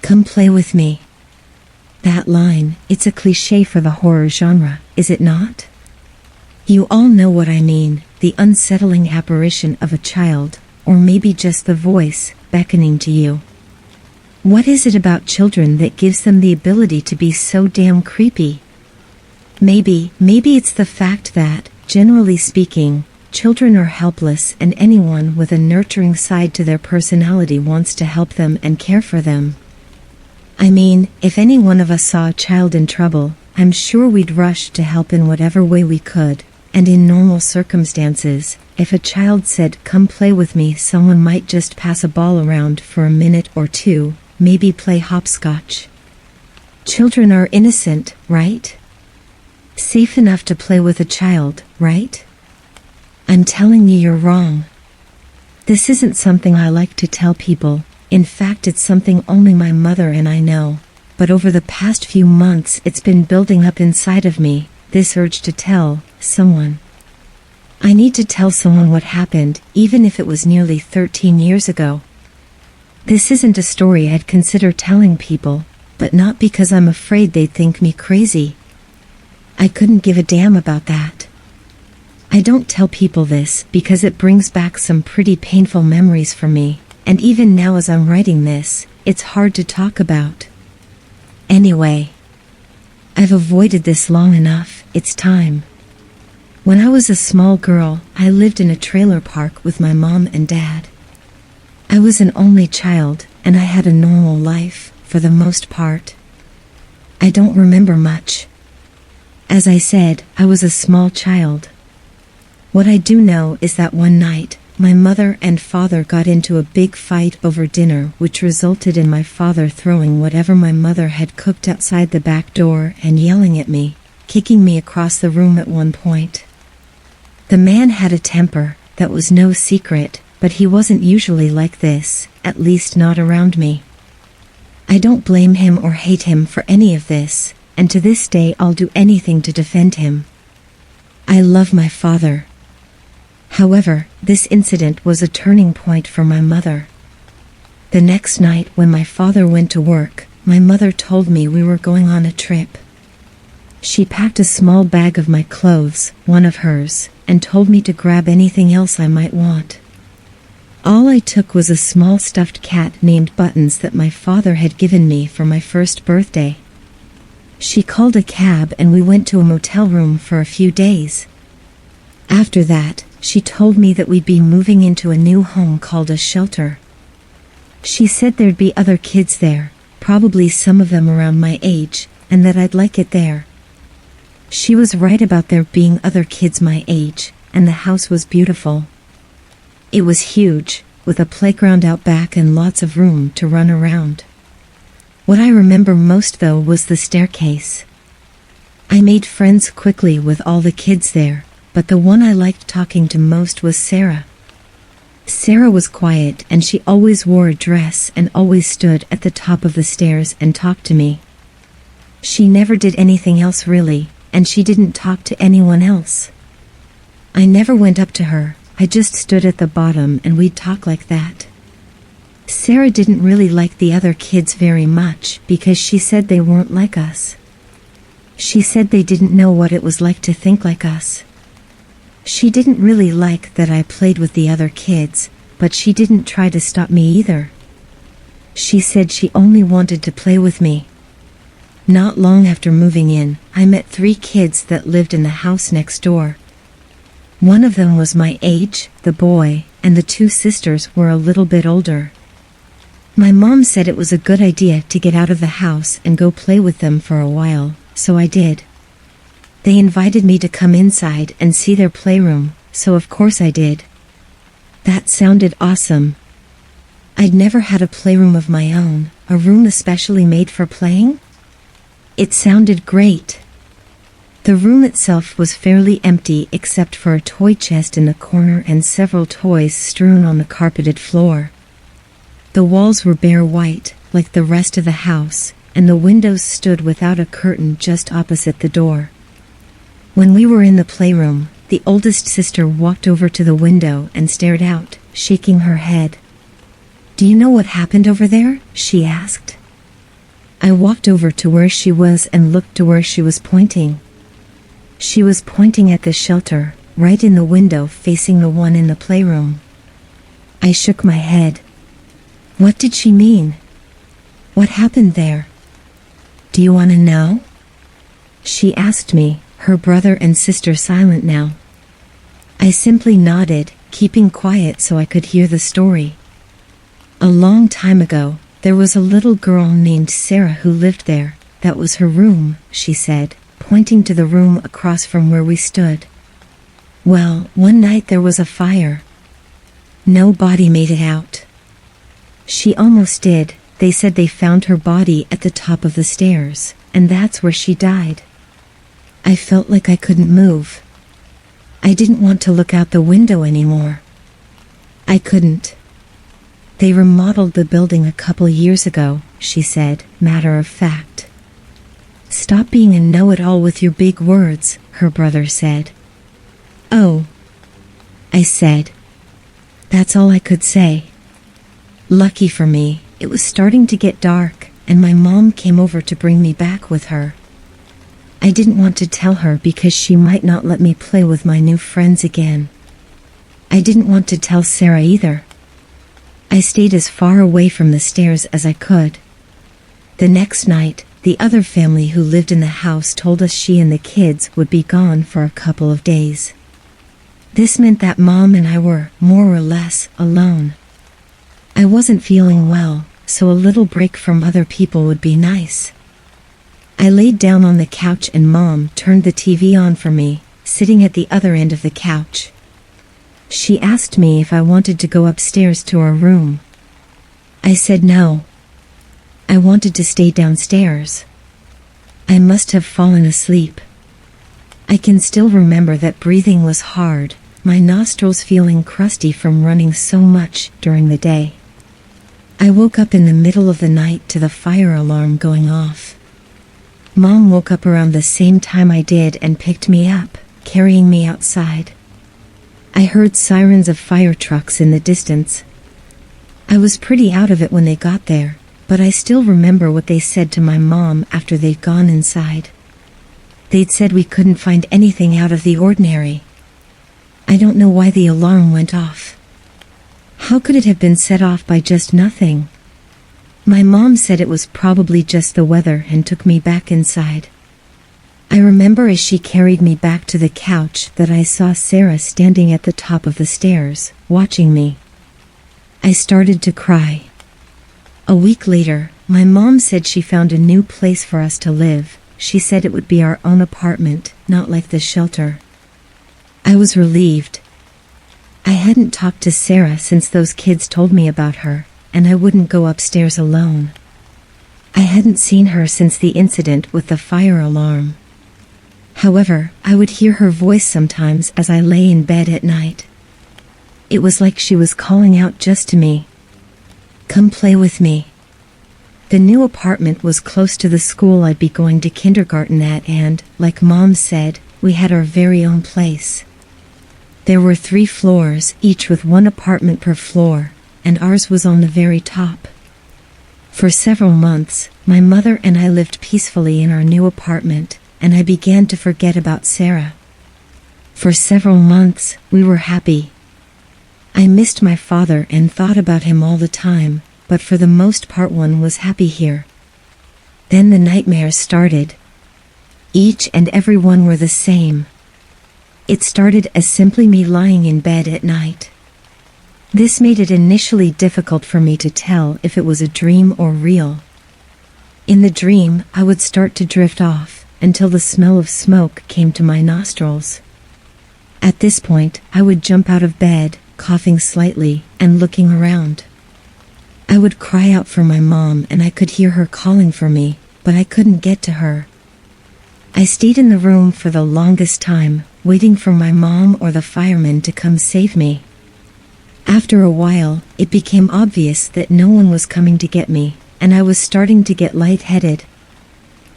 Come play with me. That line, it's a cliché for the horror genre, is it not? You all know what I mean, the unsettling apparition of a child, or maybe just the voice, beckoning to you. What is it about children that gives them the ability to be so damn creepy? Maybe it's the fact that, generally speaking, children are helpless and anyone with a nurturing side to their personality wants to help them and care for them. I mean, if any one of us saw a child in trouble, I'm sure we'd rush to help in whatever way we could, and in normal circumstances, if a child said, "Come play with me," someone might just pass a ball around for a minute or two, maybe play hopscotch. Children are innocent, right? Safe enough to play with a child, right? I'm telling you you're wrong. This isn't something I like to tell people. In fact, it's something only my mother and I know. But over the past few months, it's been building up inside of me, this urge to tell someone. I need to tell someone what happened, even if it was nearly 13 years ago. This isn't a story I'd consider telling people, but not because I'm afraid they'd think me crazy. I couldn't give a damn about that. I don't tell people this because it brings back some pretty painful memories for me, and even now as I'm writing this, it's hard to talk about. Anyway, I've avoided this long enough, it's time. When I was a small girl, I lived in a trailer park with my mom and dad. I was an only child, and I had a normal life, for the most part. I don't remember much. As I said, I was a small child. What I do know is that one night, my mother and father got into a big fight over dinner, which resulted in my father throwing whatever my mother had cooked outside the back door and yelling at me, kicking me across the room at one point. The man had a temper, that was no secret, but he wasn't usually like this, at least not around me. I don't blame him or hate him for any of this, and to this day I'll do anything to defend him. I love my father. However, this incident was a turning point for my mother. The next night when my father went to work, my mother told me we were going on a trip. She packed a small bag of my clothes, one of hers, and told me to grab anything else I might want. All I took was a small stuffed cat named Buttons that my father had given me for my first birthday. She called a cab and we went to a motel room for a few days. After that, she told me that we'd be moving into a new home called a shelter. She said there'd be other kids there, probably some of them around my age, and that I'd like it there. She was right about there being other kids my age, and the house was beautiful. It was huge, with a playground out back and lots of room to run around. What I remember most, though, was the staircase. I made friends quickly with all the kids there, but the one I liked talking to most was Sarah. Sarah was quiet and she always wore a dress and always stood at the top of the stairs and talked to me. She never did anything else really, and she didn't talk to anyone else. I never went up to her, I just stood at the bottom and we'd talk like that. Sarah didn't really like the other kids very much because she said they weren't like us. She said they didn't know what it was like to think like us. She didn't really like that I played with the other kids, but she didn't try to stop me either. She said she only wanted to play with me. Not long after moving in, I met 3 kids that lived in the house next door. One of them was my age, the boy, and the 2 sisters were a little bit older. My mom said it was a good idea to get out of the house and go play with them for a while, so I did. They invited me to come inside and see their playroom, so of course I did. That sounded awesome. I'd never had a playroom of my own, a room especially made for playing. It sounded great. The room itself was fairly empty except for a toy chest in the corner and several toys strewn on the carpeted floor. The walls were bare white, like the rest of the house, and the windows stood without a curtain just opposite the door. When we were in the playroom, the oldest sister walked over to the window and stared out, shaking her head. "Do you know what happened over there?" she asked. I walked over to where she was and looked to where she was pointing. She was pointing at the shelter, right in the window facing the one in the playroom. I shook my head. What did she mean? What happened there? Do you want to know? She asked me, her brother and sister silent now. I simply nodded, keeping quiet so I could hear the story. A long time ago, there was a little girl named Sarah who lived there. That was her room, she said, pointing to the room across from where we stood. Well, one night there was a fire. No body made it out. She almost did. They said they found her body at the top of the stairs, and that's where she died. I felt like I couldn't move. I didn't want to look out the window anymore. I couldn't. They remodeled the building a couple years ago, she said, matter of fact. Stop being a know-it-all with your big words, her brother said. Oh, I said. That's all I could say. Lucky for me, it was starting to get dark, and my mom came over to bring me back with her. I didn't want to tell her because she might not let me play with my new friends again. I didn't want to tell Sarah either. I stayed as far away from the stairs as I could. The next night, the other family who lived in the house told us she and the kids would be gone for a couple of days. This meant that Mom and I were, more or less, alone. I wasn't feeling well, so a little break from other people would be nice. I laid down on the couch and Mom turned the TV on for me, sitting at the other end of the couch. She asked me if I wanted to go upstairs to our room. I said no. I wanted to stay downstairs. I must have fallen asleep. I can still remember that breathing was hard, my nostrils feeling crusty from running so much during the day. I woke up in the middle of the night to the fire alarm going off. Mom woke up around the same time I did and picked me up, carrying me outside. I heard sirens of fire trucks in the distance. I was pretty out of it when they got there, but I still remember what they said to my mom after they'd gone inside. They'd said we couldn't find anything out of the ordinary. I don't know why the alarm went off. How could it have been set off by just nothing? My mom said it was probably just the weather and took me back inside. I remember as she carried me back to the couch that I saw Sarah standing at the top of the stairs, watching me. I started to cry. A week later, my mom said she found a new place for us to live. She said it would be our own apartment, not like the shelter. I was relieved. I hadn't talked to Sarah since those kids told me about her, and I wouldn't go upstairs alone. I hadn't seen her since the incident with the fire alarm. However, I would hear her voice sometimes as I lay in bed at night. It was like she was calling out just to me. Come play with me. The new apartment was close to the school I'd be going to kindergarten at and, like Mom said, we had our very own place. There were 3 floors, each with 1 apartment per floor, and ours was on the very top. For several months, my mother and I lived peacefully in our new apartment, and I began to forget about Sarah. For several months, we were happy. I missed my father and thought about him all the time, but for the most part one was happy here. Then the nightmares started. Each and every one were the same. It started as simply me lying in bed at night. This made it initially difficult for me to tell if it was a dream or real. In the dream, I would start to drift off, until the smell of smoke came to my nostrils. At this point, I would jump out of bed, coughing slightly, and looking around. I would cry out for my mom and I could hear her calling for me, but I couldn't get to her. I stayed in the room for the longest time, waiting for my mom or the firemen to come save me. After a while, it became obvious that no one was coming to get me, and I was starting to get lightheaded.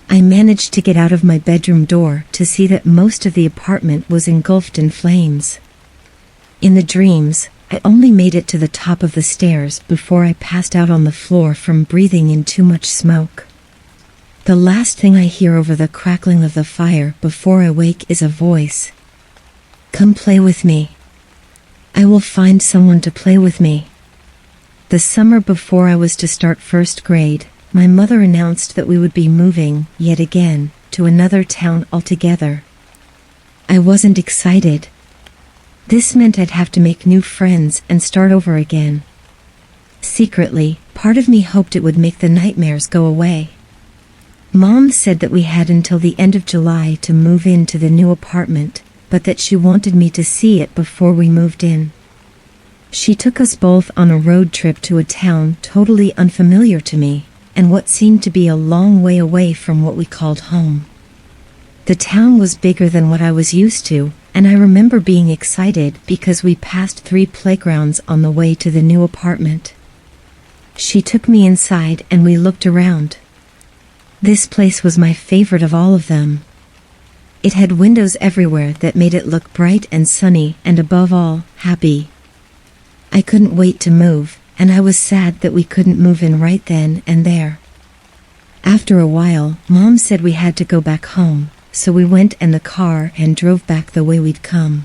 I managed to get out of my bedroom door to see that most of the apartment was engulfed in flames. In the dreams, I only made it to the top of the stairs before I passed out on the floor from breathing in too much smoke. The last thing I hear over the crackling of the fire before I wake is a voice. Come play with me. I will find someone to play with me. The summer before I was to start first grade, my mother announced that we would be moving, yet again, to another town altogether. I wasn't excited. This meant I'd have to make new friends and start over again. Secretly, part of me hoped it would make the nightmares go away. Mom said that we had until the end of July to move into the new apartment, but that she wanted me to see it before we moved in. She took us both on a road trip to a town totally unfamiliar to me, and what seemed to be a long way away from what we called home. The town was bigger than what I was used to, and I remember being excited because we passed 3 playgrounds on the way to the new apartment. She took me inside and we looked around. This place was my favorite of all of them. It had windows everywhere that made it look bright and sunny and above all, happy. I couldn't wait to move, and I was sad that we couldn't move in right then and there. After a while, Mom said we had to go back home, so we went in the car and drove back the way we'd come.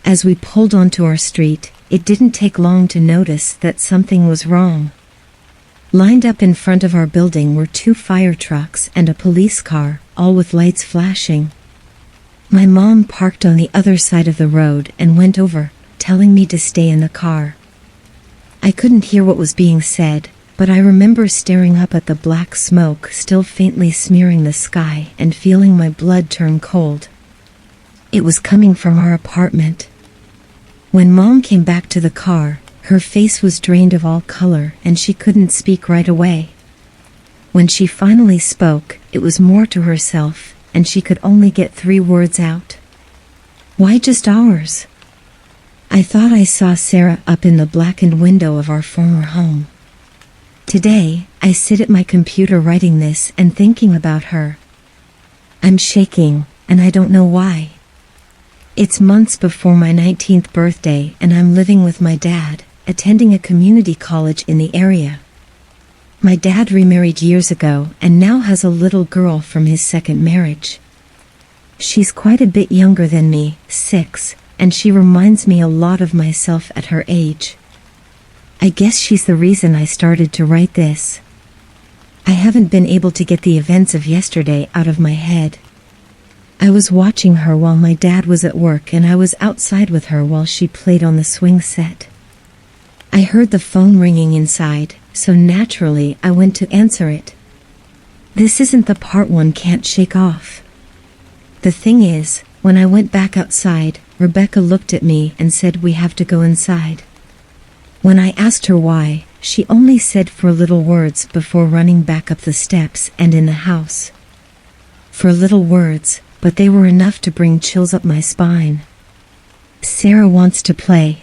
As we pulled onto our street, it didn't take long to notice that something was wrong. Lined up in front of our building were 2 fire trucks and a police car, all with lights flashing. My mom parked on the other side of the road and went over, telling me to stay in the car. I couldn't hear what was being said, but I remember staring up at the black smoke still faintly smearing the sky and feeling my blood turn cold. It was coming from our apartment. When Mom came back to the car, her face was drained of all color and she couldn't speak right away. When she finally spoke, it was more to herself, and she could only get 3 words out. Why just ours? I thought I saw Sarah up in the blackened window of our former home. Today, I sit at my computer writing this and thinking about her. I'm shaking, and I don't know why. It's months before my 19th birthday and I'm living with my dad, attending a community college in the area. My dad remarried years ago and now has a little girl from his second marriage. She's quite a bit younger than me, 6, and she reminds me a lot of myself at her age. I guess she's the reason I started to write this. I haven't been able to get the events of yesterday out of my head. I was watching her while my dad was at work and I was outside with her while she played on the swing set. I heard the phone ringing inside, so naturally I went to answer it. This isn't the part one can't shake off. The thing is, when I went back outside, Rebecca looked at me and said we have to go inside. When I asked her why, she only said 4 little words before running back up the steps and in the house. 4 little words, but they were enough to bring chills up my spine. Sarah wants to play.